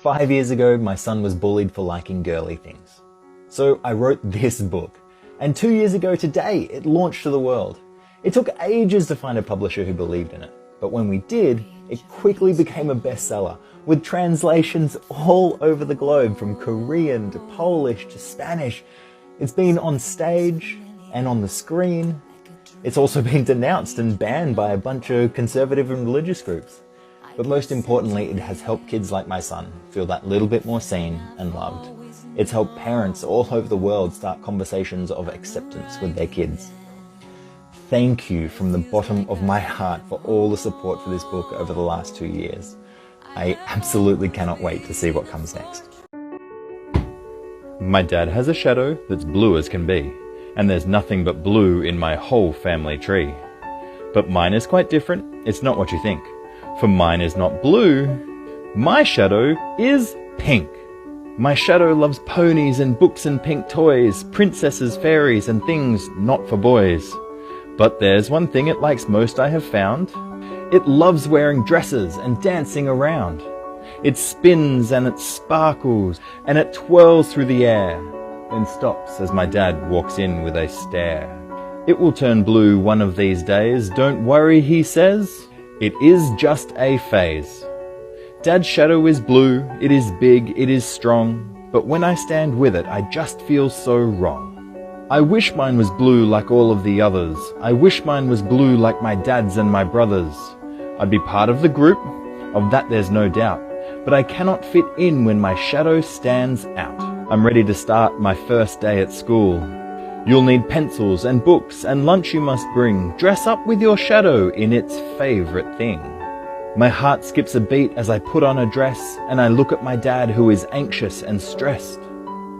5 years ago, my son was bullied for liking girly things. So I wrote this book. And 2 years ago today, it launched to the world. It took ages to find a publisher who believed in it. But when we did, it quickly became a bestseller, with translations all over the globe, from Korean to Polish to Spanish. It's been on stage and on the screen. It's also been denounced and banned by a bunch of conservative and religious groups. But most importantly, it has helped kids like my son feel that little bit more seen and loved. It's helped parents all over the world start conversations of acceptance with their kids. Thank you from the bottom of my heart for all the support for this book over the last 2 years. I absolutely cannot wait to see what comes next. My dad has a shadow that's blue as can be, and there's nothing but blue in my whole family tree. But mine is quite different. It's not what you think. For mine is not blue. My shadow is pink. My shadow loves ponies and books and pink toys, princesses, fairies, and things not for boys. But there's one thing it likes most I have found. It loves wearing dresses and dancing around. It spins and it sparkles and it twirls through the air, then stops as my dad walks in with a stare. It will turn blue one of these days, don't worry, he says. It is just a phase. Dad's shadow is blue, it is big, it is strong, but when I stand with it, I just feel so wrong. I wish mine was blue like all of the others. I wish mine was blue like my dad's and my brother's. I'd be part of the group, of that there's no doubt, but I cannot fit in when my shadow stands out. I'm ready to start my first day at school. You'll need pencils and books and lunch you must bring. Dress up with your shadow in its favourite thing. My heart skips a beat as I put on a dress and I look at my dad who is anxious and stressed.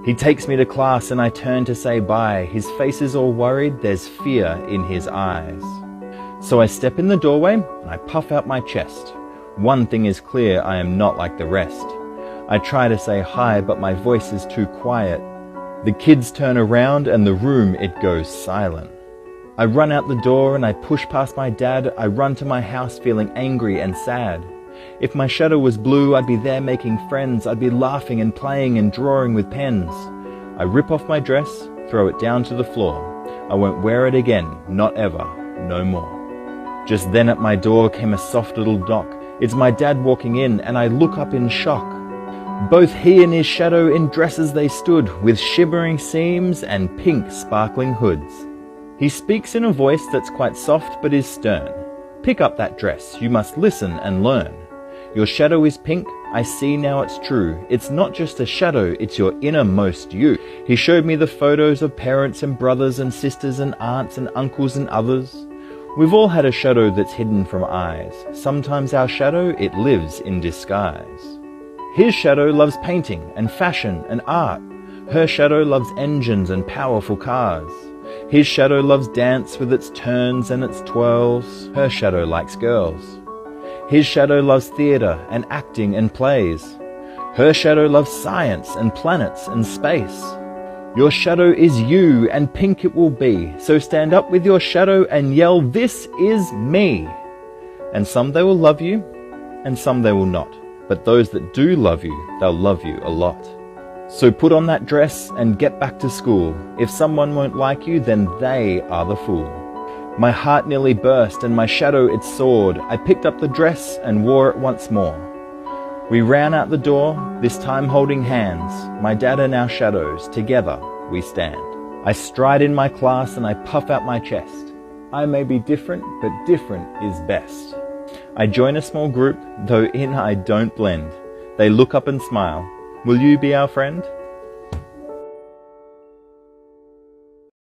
He takes me to class and I turn to say bye. His face is all worried, there's fear in his eyes. So I step in the doorway and I puff out my chest. One thing is clear, I am not like the rest. I try to say hi, but my voice is too quiet. The kids turn around and the room, it goes silent. I run out the door and I push past my dad. I run to my house feeling angry and sad. If my shadow was blue, I'd be there making friends. I'd be laughing and playing and drawing with pens. I rip off my dress, throw it down to the floor. I won't wear it again, not ever, no more. Just then at my door came a soft little knock. It's my dad walking in and I look up in shock. Both he and his shadow in dresses they stood, with shimmering seams and pink sparkling hoods. He speaks in a voice that's quite soft but is stern. Pick up that dress, you must listen and learn. Your shadow is pink, I see now it's true. It's not just a shadow, it's your innermost you. He showed me the photos of parents and brothers and sisters and aunts and uncles and others. We've all had a shadow that's hidden from eyes. Sometimes our shadow, it lives in disguise. His shadow loves painting and fashion and art. Her shadow loves engines and powerful cars. His shadow loves dance with its turns and its twirls. Her shadow likes girls. His shadow loves theatre and acting and plays. Her shadow loves science and planets and space. Your shadow is you and pink it will be. So stand up with your shadow and yell, "This is me." And some they will love you and some they will not. But those that do love you, they'll love you a lot. So put on that dress and get back to school. If someone won't like you, then they are the fool. My heart nearly burst and my shadow it soared. I picked up the dress and wore it once more. We ran out the door, this time holding hands. My dad and our shadows, together we stand. I stride in my class and I puff out my chest. I may be different, but different is best. I join a small group, though in I don't blend. They look up and smile. Will you be our friend?